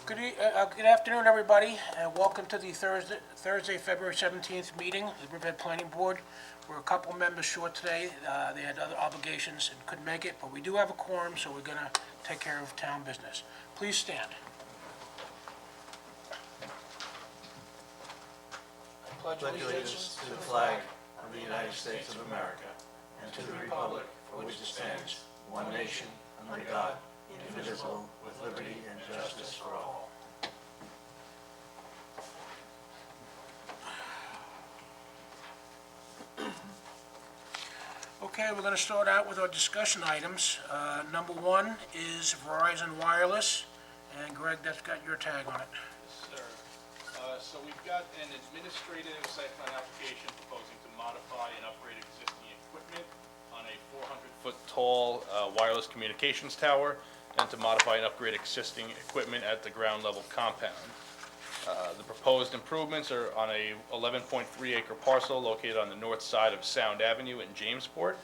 Good afternoon, everybody, and welcome to the Thursday, February 17th meeting of the Riverhead Planning Board. We're a couple members short today. They had other obligations and couldn't make it, but we do have a quorum, so we're going to take care of town business. Please stand. I Pledge allegiance to the flag of the United States of America and to the republic for which it stands, one nation, under God, indivisible, with liberty and justice for all. Okay, we're going to start out with our discussion items. Number one is Verizon Wireless, and Greg, that's got your tag on it. Yes, sir. So we've got an administrative site plan application proposing to modify and upgrade existing equipment on a 400-foot tall wireless communications tower, and to modify and upgrade existing equipment at the ground level compound. The proposed improvements are on a 11.3-acre parcel located on the north side of Sound Avenue in Jamesport.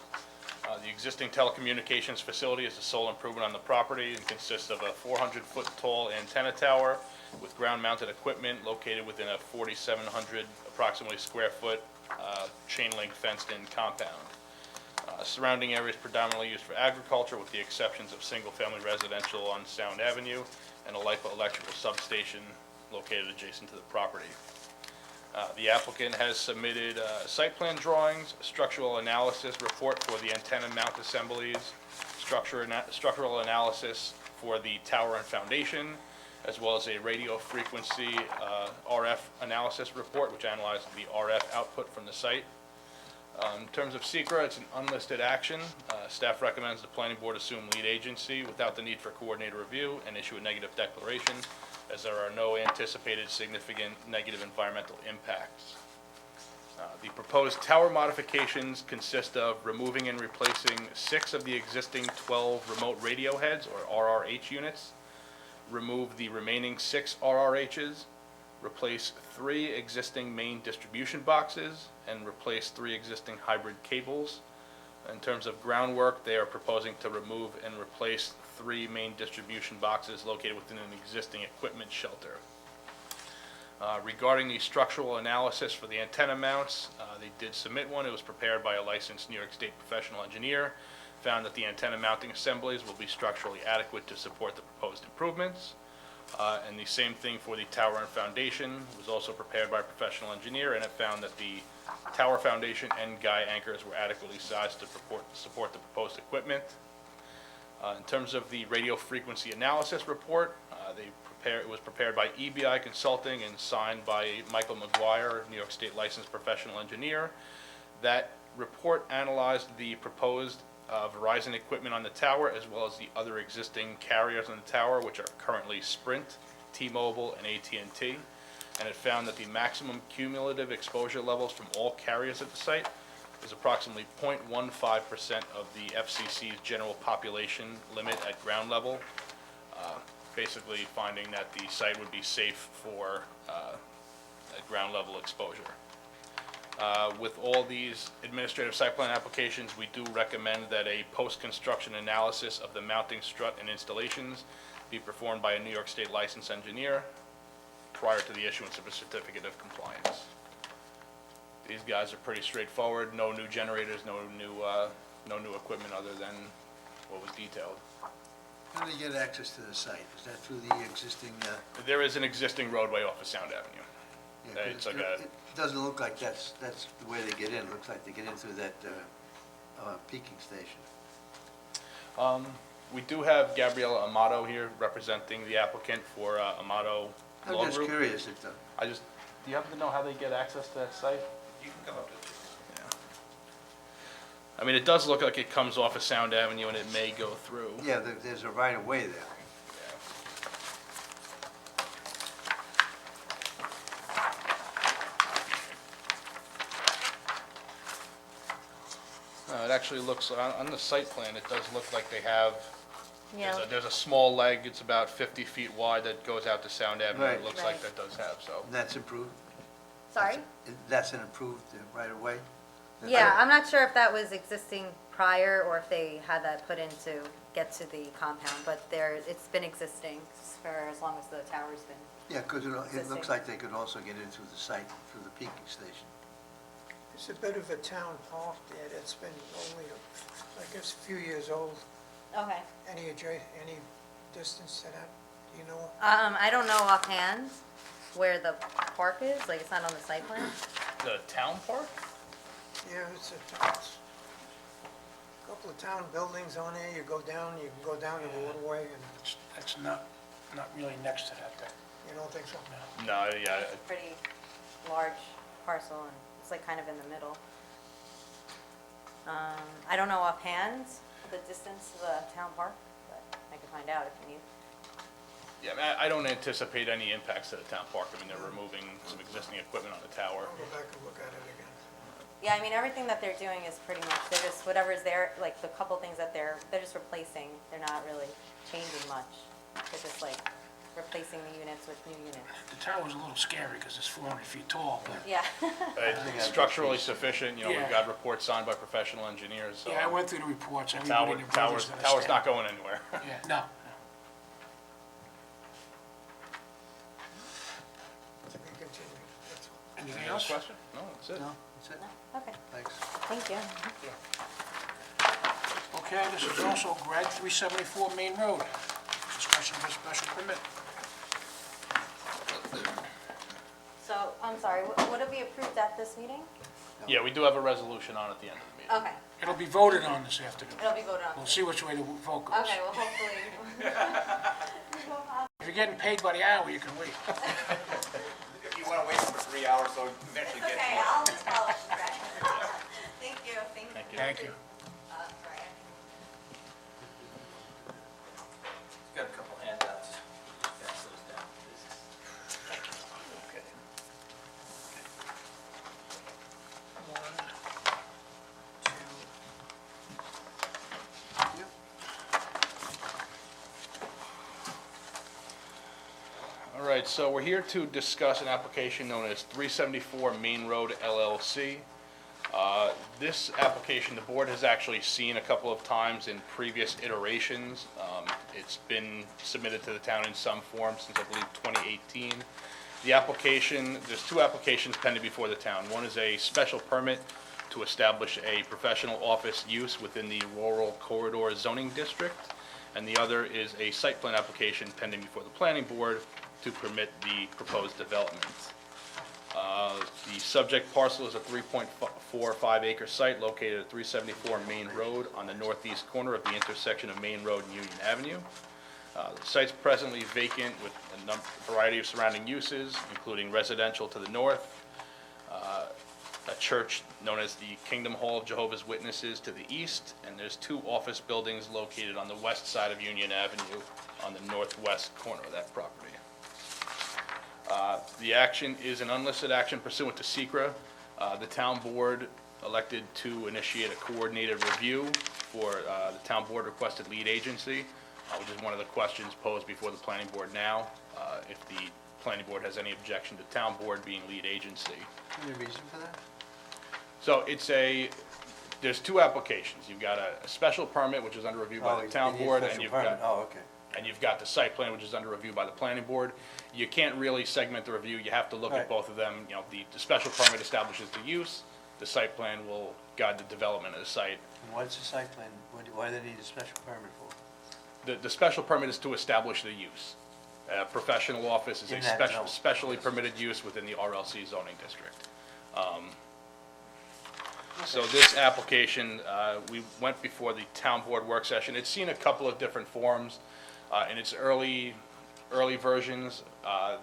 The existing telecommunications facility is the sole improvement on the property and consists of a 400-foot tall antenna tower with ground-mounted equipment located within a 4,700 approximately square foot chain link fenced-in compound. Surrounding areas predominantly used for agriculture, with the exceptions of single-family residential on Sound Avenue and a LIPA electrical substation located adjacent to the property. The applicant has submitted site plan drawings, structural analysis report for the antenna mount assemblies, structural analysis for the tower and foundation, as well as a radio frequency RF analysis report, which analyzes the RF output from the site. In terms of SECRA, it's an unlisted action. Staff recommends the planning board assume lead agency without the need for coordinated review and issue a negative declaration, as there are no anticipated significant negative environmental impacts. The proposed tower modifications consist of removing and replacing 6 of the existing 12 remote radio heads, or RRH units, remove the remaining 6 RRHs, replace 3 existing main distribution boxes, and replace 3 existing hybrid cables. In terms of groundwork, they are proposing to remove and replace 3 main distribution boxes located within an existing equipment shelter. Regarding the structural analysis for the antenna mounts, they did submit one. It was prepared by a licensed New York State professional engineer, found that the antenna mounting assemblies will be structurally adequate to support the proposed improvements. And the same thing for the tower and foundation. It was also prepared by a professional engineer, and it found that the tower foundation and guy anchors were adequately sized to support the proposed equipment. In terms of the radio frequency analysis report, it was prepared by EBI Consulting and signed by Michael McGuire, New York State licensed professional engineer. That report analyzed the proposed Verizon equipment on the tower, as well as the other existing carriers on the tower, which are currently Sprint, T-Mobile, and AT&T. And it found that the maximum cumulative exposure levels from all carriers at the site is approximately 0.15% of the FCC's general population limit at ground level, basically finding that the site would be safe for a ground level exposure. With all these administrative site plan applications, we do recommend that a post-construction analysis of the mounting strut and installations be performed by a New York State licensed engineer prior to the issuance of a certificate of compliance. These guys are pretty straightforward. No new generators, no new equipment other than what was detailed. How do they get access to the site? Is that through the existing? There is an existing roadway off of Sound Avenue. Yeah, It's like a. It doesn't look like that's the way they get in. It looks like they get in through that peaking station. We do have Gabriella Amato here representing the applicant for Amato I'm Law just Group. curious. Do you happen to know how they get access to that site? You can come up to it. Yeah. I mean, it does look like it comes off of Sound Avenue and it may go through. Yeah, there's a right of way there. It actually looks, on the site plan, it does look like they have, Yeah, there's a small leg, it's about 50 feet wide that goes out to Sound Avenue. Right. It looks Right. like that does have, so. And that's improved? sorry? That's an improved right of way? Yeah, I'm not sure if that was existing prior or if they had that put in to get to the compound, but it's been existing for as long as the tower's been. Yeah, because it looks Existing. like they could also get in through the site, through the peaking station. It's a bit of a town park there that's been only, I guess, a few years old. Okay. Any distance to that, do you know? I don't know offhand where the park is, like it's not on the site plan. The town park? Yeah, it's a couple of town buildings on there, you can go down the waterway, and That's not really next to that thing. you don't think so? No, yeah, Pretty large parcel and it's like kind of in the middle. I don't know offhand the distance to the town park, but I can find out if you need. yeah, I mean, I don't anticipate any impacts to the town park. I mean, they're removing some existing equipment on the tower. I'll go back and look at it again. Yeah, I mean, everything that they're doing is pretty much, they're just, whatever's there, like the couple things that they're just replacing, they're not really changing much. They're just like replacing the units with new units. The tower's a little scary because it's 400 feet tall, but, Yeah. It's structurally sufficient, you know, Yeah. we've got reports signed by professional engineers, so. yeah, I went through the reports, Tower, everybody in the building's gonna tower's stand. not going anywhere. Yeah, no. To be continued, that's all. Anything Any other else? question? No, that's it. No, that's it. Okay, Thanks. thank you. Okay, this is also Greg, 374 Main Road. Discussion of a special permit. So, I'm sorry, would it be approved at this meeting? Yeah, we do have a resolution on at the end of the meeting. Okay, It'll be voted on this afternoon. it'll be voted on. We'll see which way the vote goes. Okay, well, hopefully. If you're getting paid by the hour, you can wait. If you want to wait for 3 hours, so eventually get to Okay, you. I'll just follow you guys. Thank you, thank you. Thank you. Thank you. Sorry. Got a couple handouts. Pass those down, please. Okay. One, two. All right, so we're here to discuss an application known as 374 Main Road LLC. This application, the board has actually seen a couple of times in previous iterations. It's been submitted to the town in some form since, I believe, 2018. The application, there's two applications pending before the town. One is a special permit to establish a professional office use within the rural corridor zoning district, and the other is a site plan application pending before the planning board to permit the proposed development. The subject parcel is a 3.45 acre site located at 374 Main Road on the northeast corner of the intersection of Main Road and Union Avenue. The site's presently vacant with a variety of surrounding uses, including residential to the north, a church known as the Kingdom Hall of Jehovah's Witnesses to the east, and there's two office buildings located on the west side of Union Avenue on the northwest corner of that property. The action is an unlisted action pursuant to SECRA. The town board elected to initiate a coordinated review for the town board requested lead agency, which is one of the questions posed before the planning board now. If the planning board has any objection to town board being lead agency. Any reason for that? So there's two applications. You've got a special permit, which is under review by the town board, and you've got Oh, okay. and you've got the site plan, which is under review by the planning board. You can't really segment the review, you have to look at Right. both of them. You know, the special permit establishes the use, the site plan will guide the development of the site. And what's the site plan? Why do they need a special permit for? The special permit is to establish the use. Professional office is In a that zone. specially permitted use within the RLC zoning district. So this application, we went before the town board work session. It's seen a couple of different forms. In its early versions,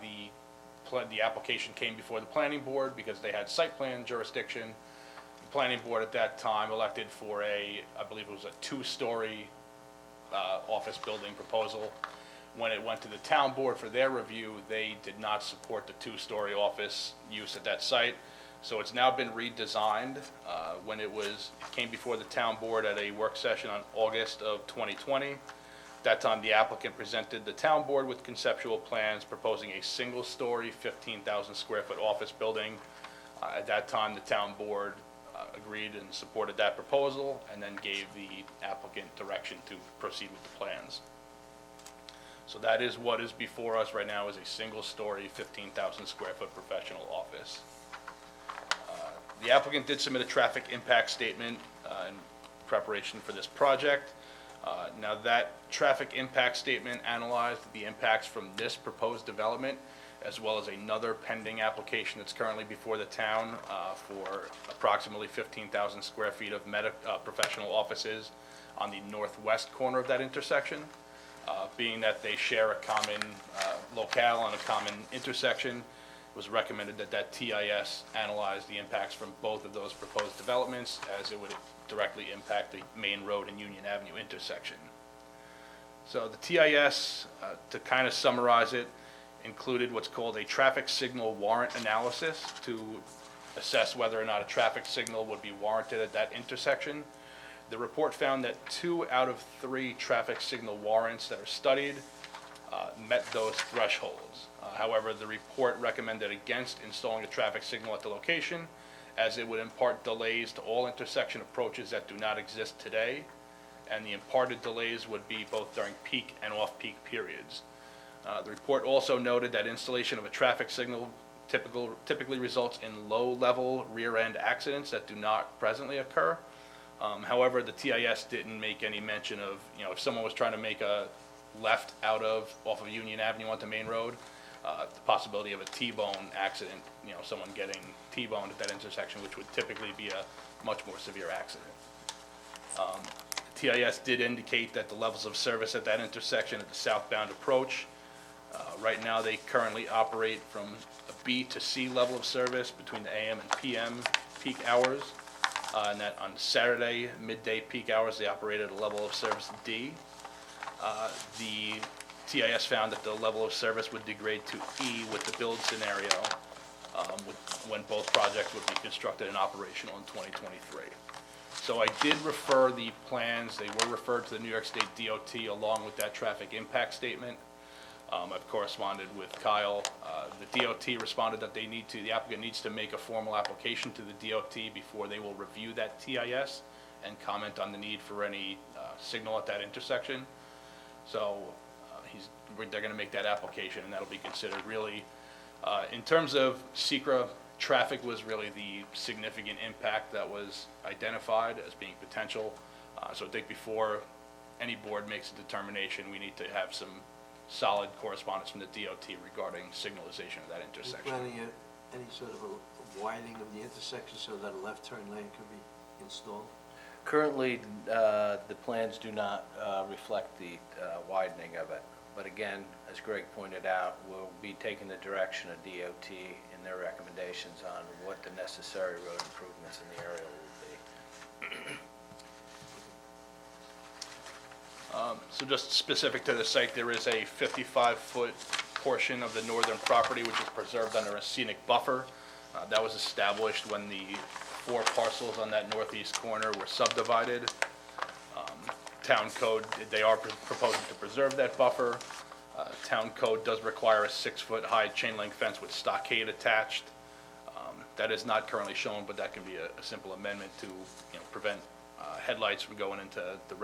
the application came before the planning board because they had site plan jurisdiction. The planning board at that time elected for I believe it was a two-story office building proposal. When it went to the town board for their review, they did not support the two-story office use at that site. So it's now been redesigned. When it came before the town board at a work session on August of 2020. That time, the applicant presented the town board with conceptual plans proposing a single-story, 15,000 square foot office building. At that time, the town board agreed and supported that proposal, and then gave the applicant direction to proceed with the plans. So that is what is before us right now, is a single-story, 15,000 square foot professional office. The applicant did submit a traffic impact statement in preparation for this project. Now, that traffic impact statement analyzed the impacts from this proposed development, as well as another pending application that's currently before the town for approximately 15,000 square feet of professional offices on the northwest corner of that intersection. Being that they share a common locale and a common intersection, it was recommended that that TIS analyze the impacts from both of those proposed developments, as it would directly impact the Main Road and Union Avenue intersection. So the TIS, to kind of summarize it, included what's called a traffic signal warrant analysis to assess whether or not a traffic signal would be warranted at that intersection. The report found that 2 out of 3 traffic signal warrants that are studied met those thresholds. However, the report recommended against installing a traffic signal at the location, as it would impart delays to all intersection approaches that do not exist today, and the imparted delays would be both during peak and off-peak periods. The report also noted that installation of a traffic signal typically results in low-level rear-end accidents that do not presently occur. However, the TIS didn't make any mention of, if someone was trying to make a left off of Union Avenue onto Main Road, the possibility of a T-bone accident, someone getting T-boned at that intersection, which would typically be a much more severe accident. The TIS did indicate that the levels of service at that intersection at the southbound approach, right now they currently operate from a B to C level of service between the AM and PM peak hours. And that on Saturday, midday peak hours, they operate at a level of service D. The TIS found that the level of service would degrade to E with the build scenario, when both projects would be constructed and operational in 2023. So I did refer the plans, they were referred to the New York State DOT along with that traffic impact statement. I've corresponded with Kyle. The DOT responded that the applicant needs to make a formal application to the DOT before they will review that TIS and comment on the need for any signal at that intersection. So they're going to make that application, and that'll be considered really. In terms of SECRA, traffic was really the significant impact that was identified as being potential. So I think before any board makes a determination, we need to have some solid correspondence from the DOT regarding signalization of that Are you intersection. planning any sort of a widening of the intersection so that a left turn lane could be installed? Currently, the plans do not reflect the widening of it. But again, as Greg pointed out, we'll be taking the direction of DOT in their recommendations on what the necessary road improvements in the area will be. So just specific to the site, there is a 55-foot portion of the northern property which is preserved under a scenic buffer. That was established when the 4 parcels on that northeast corner were subdivided. Town code, they are proposing to preserve that buffer. Town code does require a 6-foot high chain link fence with stockade attached. That is not currently shown, but that can be a simple amendment to prevent headlights from going into the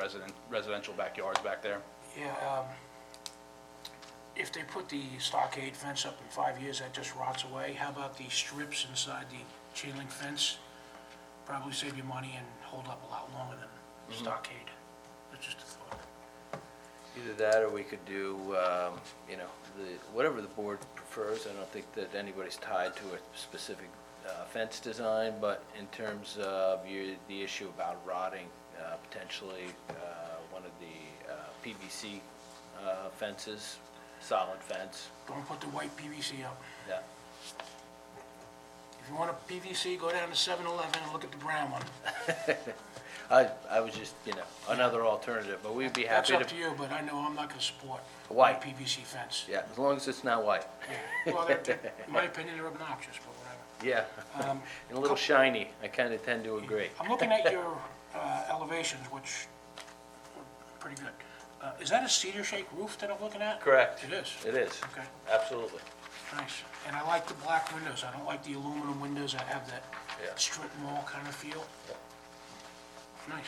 residential backyards back there. Yeah, if they put the stockade fence up in 5 years, that just rots away. How about the strips inside the chain link fence? Probably save you money and hold up a lot longer than stockade. That's just a thought. Either that, or we could do, whatever the board prefers. I don't think that anybody's tied to a specific fence design, but in terms of the issue about rotting, potentially one of the PVC fences, solid fence. Don't put the white PVC up. Yeah. If you want a PVC, go down to 7-Eleven and look at the brown one. I was just, another alternative, but we'd be That's happy up to you, but I know I'm not gonna support a White. PVC fence. Yeah, as long as it's not white. Yeah. Well, in my opinion, they're obnoxious, but whatever. Yeah, and a little shiny. I kind of tend to agree. I'm looking at your elevations, which are pretty good. Is that a cedar shake roof that I'm looking at? Correct. It is? It is, Okay. absolutely. Nice. And I like the black windows. I don't like the aluminum windows that have that Yeah. strip mall kind of feel. Nice.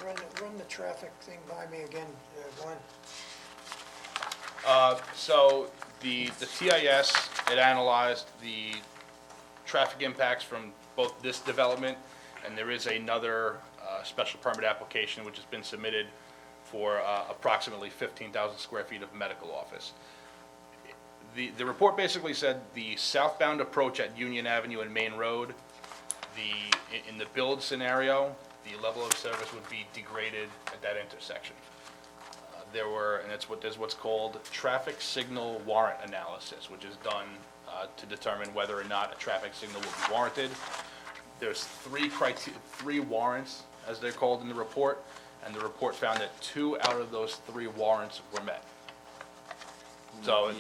Run the traffic thing by me again, Glenn. So the TIS, it analyzed the traffic impacts from both this development, and there is another special permit application which has been submitted for approximately 15,000 square feet of medical office. The report basically said the southbound approach at Union Avenue and Main Road, in the build scenario, the level of service would be degraded at that intersection. There were, and there's what's called traffic signal warrant analysis, which is done to determine whether or not a traffic signal will be warranted. There's three warrants, as they're called in the report, and the report found that 2 out of those 3 warrants were met. So,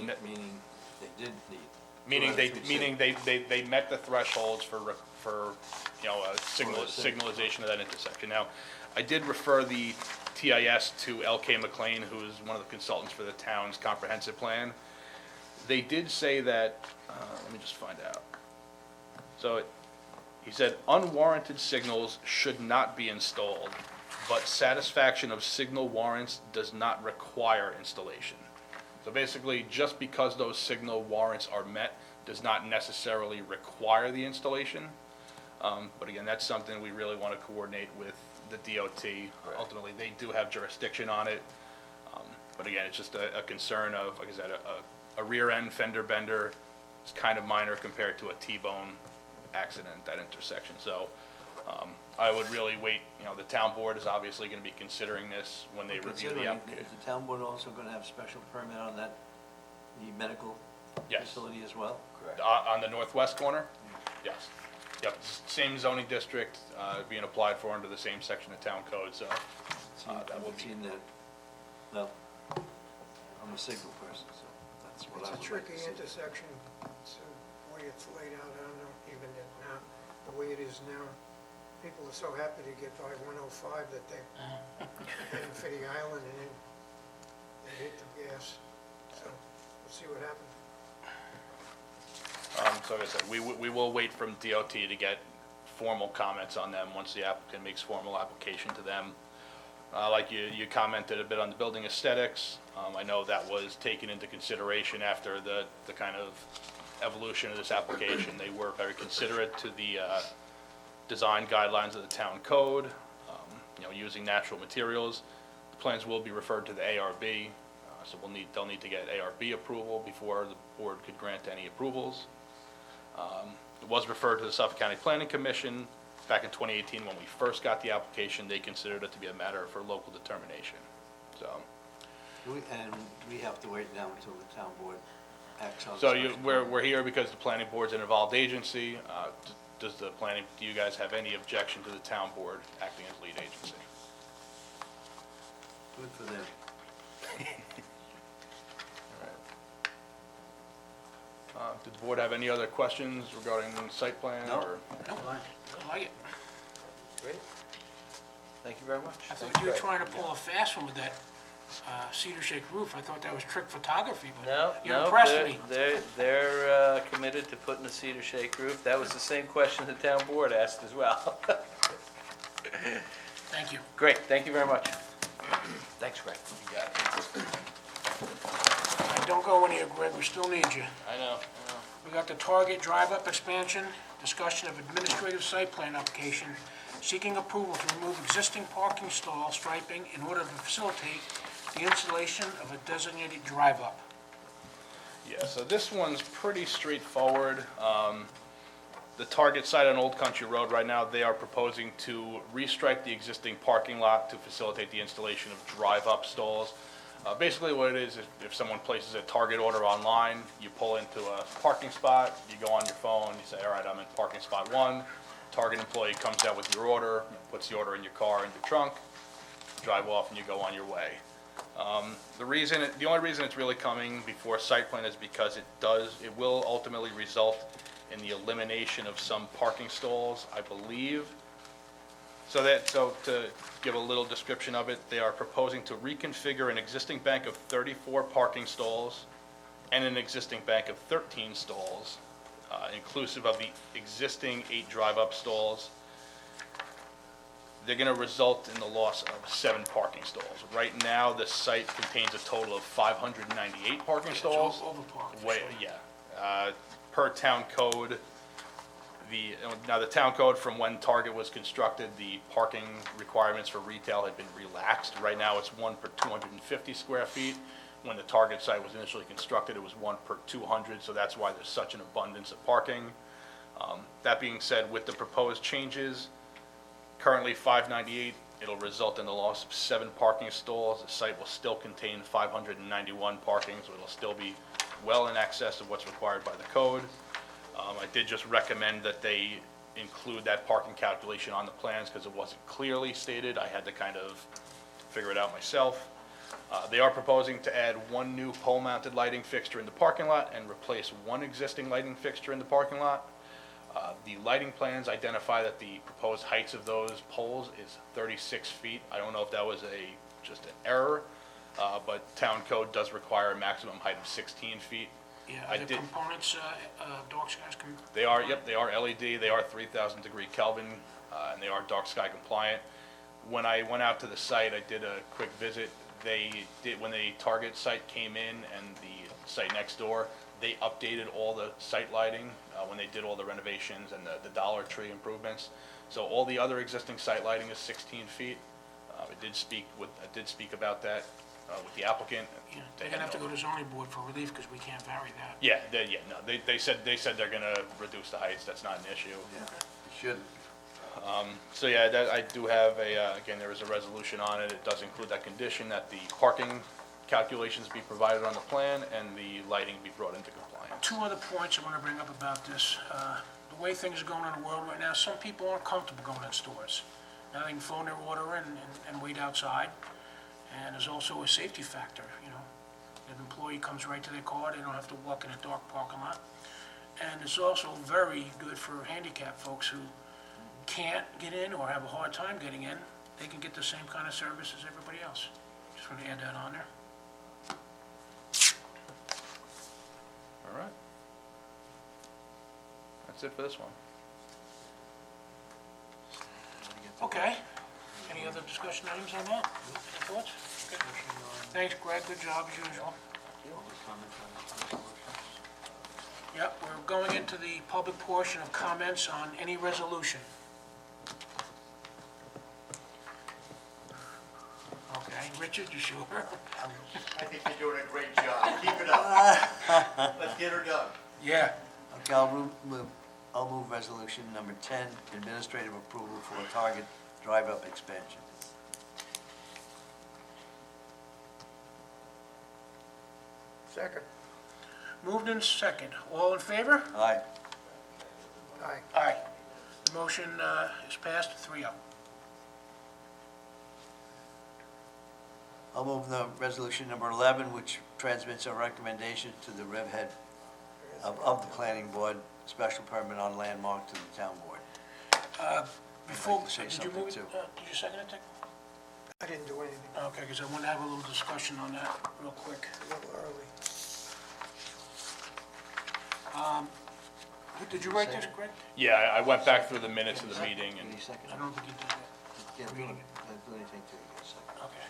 Meaning they did need. meaning they met the thresholds for signalization of that intersection. Now, I did refer the TIS to L.K. McLean, who is one of the consultants for the town's comprehensive plan. They did say that, let me just find out. So he said, unwarranted signals should not be installed, but satisfaction of signal warrants does not require installation. So basically, just because those signal warrants are met does not necessarily require the installation. But again, that's something we really want to coordinate with the DOT. Ultimately, they do have jurisdiction on it. But again, it's just a concern of, like I said, a rear end fender bender. It's kind of minor compared to a T-bone accident at that intersection. So I would really wait, the town board is obviously going to be considering this when they review the application. Is the town board also going to have special permit on that, the medical Yes. facility as well? Correct. On the northwest corner? Yes. Yep, same zoning district, being applied for under the same section of town code, so that will I've be. seen that, well, I'm a signal person, so that's what I It's a would like tricky to see. intersection. It's the way it's laid out, I don't know, even now, the way it is now. People are so happy to get by 105 that they're heading for the island and then they hit the gas. So we'll see what happens. So like I said, we will wait from DOT to get formal comments on them once the applicant makes formal application to them. Like you commented a bit on the building aesthetics. I know that was taken into consideration after the kind of evolution of this application. They were very considerate to the design guidelines of the town code, using natural materials. The plans will be referred to the ARB, so they'll need to get ARB approval before the board could grant any approvals. It was referred to the Suffolk County Planning Commission back in 2018 when we first got the application. They considered it to be a matter for local determination. So, And we have to wait now until the town board acts on. so special we're permit. here because the planning board's an involved agency. Do you guys have any objection to the town board acting as lead agency? Good for them. Did the board have any other questions regarding the site plan? No. Or Nope, I like it. Great. Thank you very much. I thought you were trying to pull a fast one with that cedar shake roof. I thought that was trick photography, No, but you no, impressed me. they're committed to putting a cedar shake roof. That was the same question the town board asked as well. Thank you. Great, thank you very much. Thanks, Greg. You got it. All right, don't go anywhere, Greg, we still need you. I know. We got the Target drive-up expansion, discussion of administrative site plan application, seeking approval to remove existing parking stall striping in order to facilitate the installation of a designated drive-up. Yeah, so this one's pretty straightforward. The Target site on Old Country Road right now, they are proposing to restrike the existing parking lot to facilitate the installation of drive-up stalls. Basically what it is, if someone places a Target order online, you pull into a parking spot, you go on your phone, you say, all right, I'm in parking spot 1. Target employee comes out with your order, puts the order in your car, in your trunk, drive off, and you go on your way. The only reason it's really coming before site plan is because it will ultimately result in the elimination of some parking stalls, I believe. So to give a little description of it, they are proposing to reconfigure an existing bank of 34 parking stalls and an existing bank of 13 stalls, inclusive of the existing 8 drive-up stalls. They're going to result in the loss of 7 parking stalls. Right now, the site contains a total of 598 parking stalls. Overparked. Way, yeah. Per town code, now the town code from when Target was constructed, the parking requirements for retail had been relaxed. Right now, it's 1 per 250 square feet. When the Target site was initially constructed, it was 1 per 200, so that's why there's such an abundance of parking. That being said, with the proposed changes, currently 598, it'll result in the loss of 7 parking stalls. The site will still contain 591 parking, so it'll still be well in excess of what's required by the code. I did just recommend that they include that parking calculation on the plans because it wasn't clearly stated. I had to kind of figure it out myself. They are proposing to add 1 new pole-mounted lighting fixture in the parking lot and replace 1 existing lighting fixture in the parking lot. The lighting plans identify that the proposed heights of those poles is 36 feet. I don't know if that was just an error, but town code does require a maximum height of 16 feet. Yeah, I are the did- components, dark skies, They are, yep, they are LED, they are 3,000 degree Kelvin, and they are dark sky compliant. When I went out to the site, I did a quick visit. When the Target site came in and the site next door, they updated all the site lighting when they did all the renovations and the Dollar Tree improvements. So all the other existing site lighting is 16 feet. I did speak about that with the applicant. Yeah, they're gonna have to go to zoning board for relief because we can't vary that. Yeah, they said they're gonna reduce the heights, that's not an issue. Yeah, it should. So yeah, I do have again, there is a resolution on it. It does include that condition that the parking calculations be provided on the plan and the lighting be brought into compliance. 2 other points I want to bring up about this. The way things are going in the world right now, some people aren't comfortable going in stores. Now they can phone their order in and wait outside. And there's also a safety factor, you know. An employee comes right to their car, they don't have to walk in a dark parking lot. And it's also very good for handicapped folks who can't get in or have a hard time getting in. They can get the same kind of service as everybody else. Just want to add that on there. All right. That's it for this one. Okay. Any other discussion items on that? Any thoughts? Okay. Thanks, Greg. Good job as usual. Yep, we're going into the public portion of comments on any resolution. Okay, Richard, you sure? I think you're doing a great job. Keep it up. Let's get her done. Yeah. Okay, I'll move resolution number 10, administrative approval for a Target drive-up expansion. Second. Moved in second. All in favor? Aye. Aye. Aye. The motion is passed 3-0. I'll move the resolution number 11, which transmits a recommendation to the Rev Head of the Planning Board, special permit on landmark to the town board. Before, to say did you something, move it? too. Did you second it, Dick? I didn't do anything, Okay, because I want to have a little discussion on that real quick. a little early. Did you write this, Greg? Yeah, I went back through the minutes of the meeting and Any second? I don't think you did that. Yeah, Reading do anything to you, yes, second. Okay.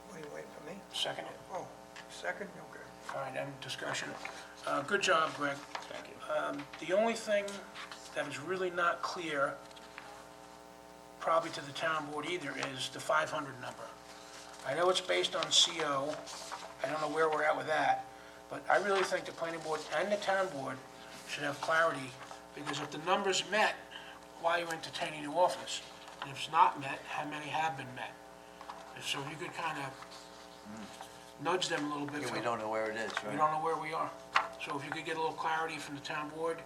What are you waiting for me? Second it. Oh, second, okay. All right, then discussion. Good job, Greg. thank you. The only thing that is really not clear, probably to the town board either, is the 500 number. I know it's based on CO, I don't know where we're at with that, but I really think the planning board and the town board should have clarity, because if the number's met, why are you entertaining new office? And if it's not met, how many have been met? So you could kind of nudge them a little bit. Yeah, for- we don't know where it is, we right? don't know where we are. So if you could get a little clarity from the town board,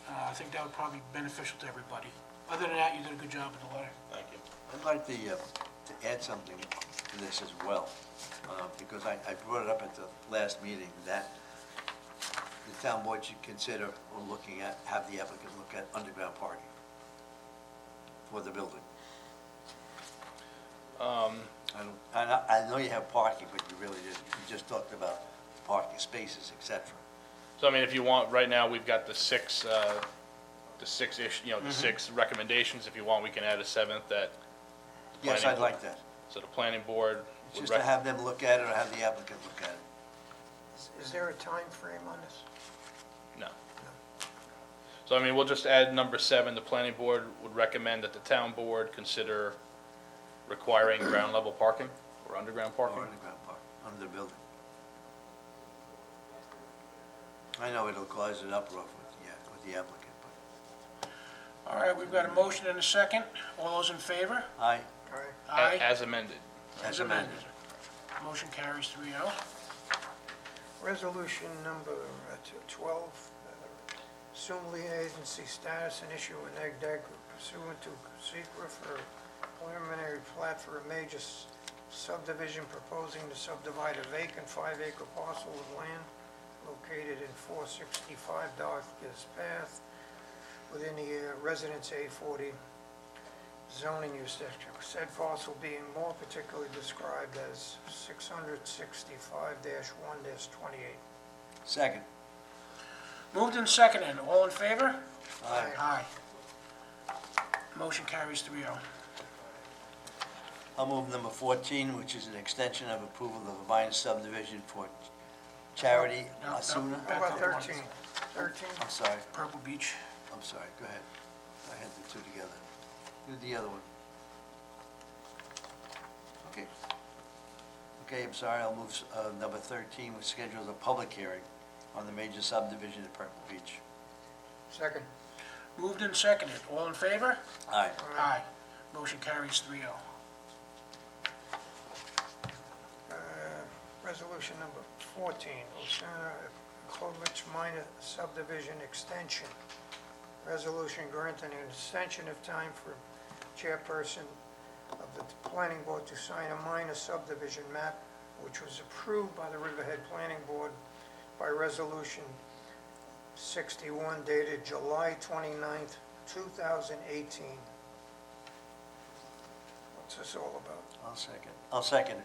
I think that would probably be beneficial to everybody. Other than that, you did a good job with the letter. Thank you. I'd like to add something to this as well, because I brought it up at the last meeting, that the town board should consider or have the applicant look at underground parking for the building. I know you have parking, but you really didn't. You just talked about parking spaces, et cetera. So I mean, if you want, right now, we've got the six ish, the 6 recommendations. If you want, we can add a 7th that. Yes, planning I'd like that. So the planning board would Just to have them look at it or have the applicant look at it. Is there a time frame on this? No. So I mean, we'll just add number 7, the planning board would recommend that the town board consider requiring ground level parking or underground parking. Or underground park, under the building. I know it'll cause an uproar with the applicant, but All right, we've got a motion and a second. All those in favor? aye, All right, Aye. As amended. as amended. Motion carries 3-0. resolution number 12, assume lead agency status and issue an egg deck pursuant to secret for preliminary plat for a major subdivision proposing to subdivide a vacant 5-acre parcel of land located in 465 Darkest Path within the Residence A40 zoning use district. Said parcel being more particularly described as 665-1-28. Second, Moved and seconded. All in favor? aye. Aye. Motion carries 3-0. I'll move number 14, which is an extension of approval of a minor subdivision for Charity No, no. Asuna. How about 13? 13? I'm sorry, Purple Beach. I'm sorry, go ahead. I had the two together. Do the other one. Okay. Okay, I'm sorry, I'll move number 13, which schedules a public hearing on the major subdivision at Purple Beach. Second. Moved and seconded. All in favor? Aye. Aye. Motion carries 3-0. Resolution number 14, Osana Klovich minor subdivision extension. Resolution granting an extension of time for chairperson of the planning board to sign a minor subdivision map, which was approved by the Riverhead Planning Board by resolution 61 dated July 29th, 2018. What's this all about? I'll second it.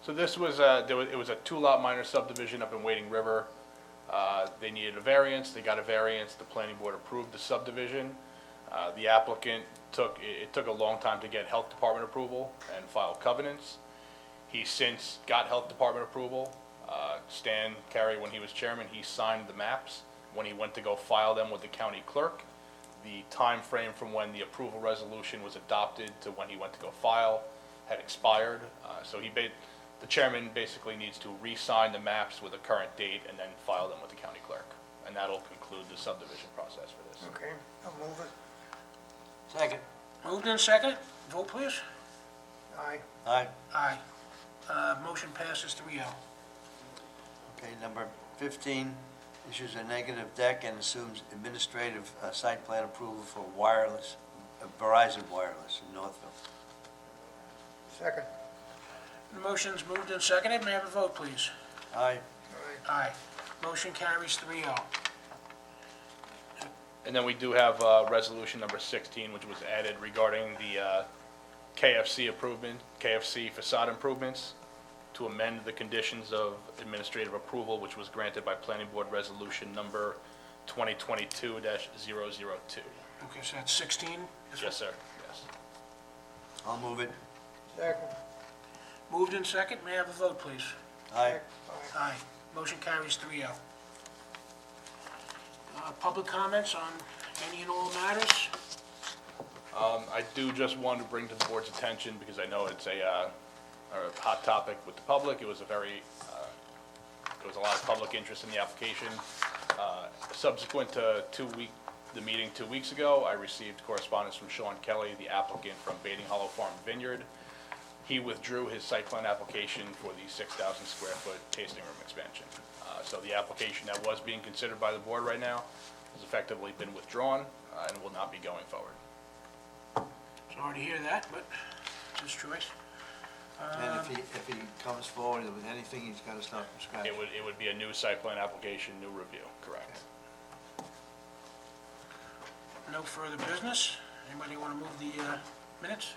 So this was, it was a 2-lot minor subdivision up in Wading River. They needed a variance, they got a variance, the planning board approved the subdivision. The applicant it took a long time to get health department approval and file covenants. He since got health department approval. Stan Carey, when he was chairman, he signed the maps. When he went to go file them with the county clerk, the time frame from when the approval resolution was adopted to when he went to go file had expired. So the chairman basically needs to re-sign the maps with a current date and then file them with the county clerk. And that'll conclude the subdivision process for this. Okay, I'll move it. Second. Moved and seconded. Vote, please. Aye. Aye. Aye. Motion passes 3-0. Okay, number 15, issues a negative deck and assumes administrative site plan approval for wireless, Verizon Wireless in Northville. Second. The motion's moved and seconded. May I have a vote, please? Aye. Aye. Motion carries 3-0. And then we do have resolution number 16, which was added regarding the KFC facade improvements to amend the conditions of administrative approval, which was granted by Planning Board Resolution number 2022-002. Okay, so that's 16? Yes, sir, yes. I'll move it. Second. Moved and second. May I have a vote, please? Aye. Aye. Motion carries 3-0. Public comments on any and all matters? I do just want to bring to the board's attention, because I know it's a hot topic with the public. It was there was a lot of public interest in the application. Subsequent to the meeting 2 weeks ago, I received correspondence from Sean Kelly, the applicant from Bating Hollow Farm Vineyard. He withdrew his site plan application for the 6,000 square foot tasting room expansion. So the application that was being considered by the board right now has effectively been withdrawn and will not be going forward. Sorry to hear that, but it's his choice. And if he comes forward with anything, he's got to start from scratch. It would be a new site plan application, new review, correct? No further business. Anybody want to move the minutes?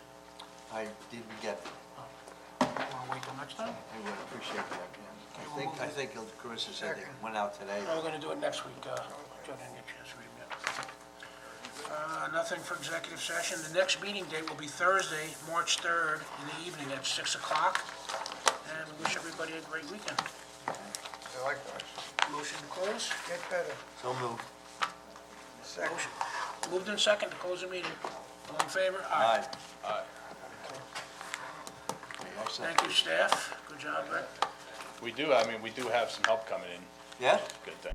I didn't get them. wait till next time? I would appreciate that, yeah. I think Carissa said they Second. went out today. We're gonna do it next week, Joe didn't get a chance to read it yet. Nothing for executive session. The next meeting date will be Thursday, March 3rd, in the evening at 6 o'clock. And we wish everybody a great weekend. Likewise. Motion to close? Get better. So moved. Second. Motion. Moved in second to close the meeting. All in favor? Aye. Aye. All set. Thank you, staff. Good job, Rick. We do have some help coming in. Yeah? Good thing.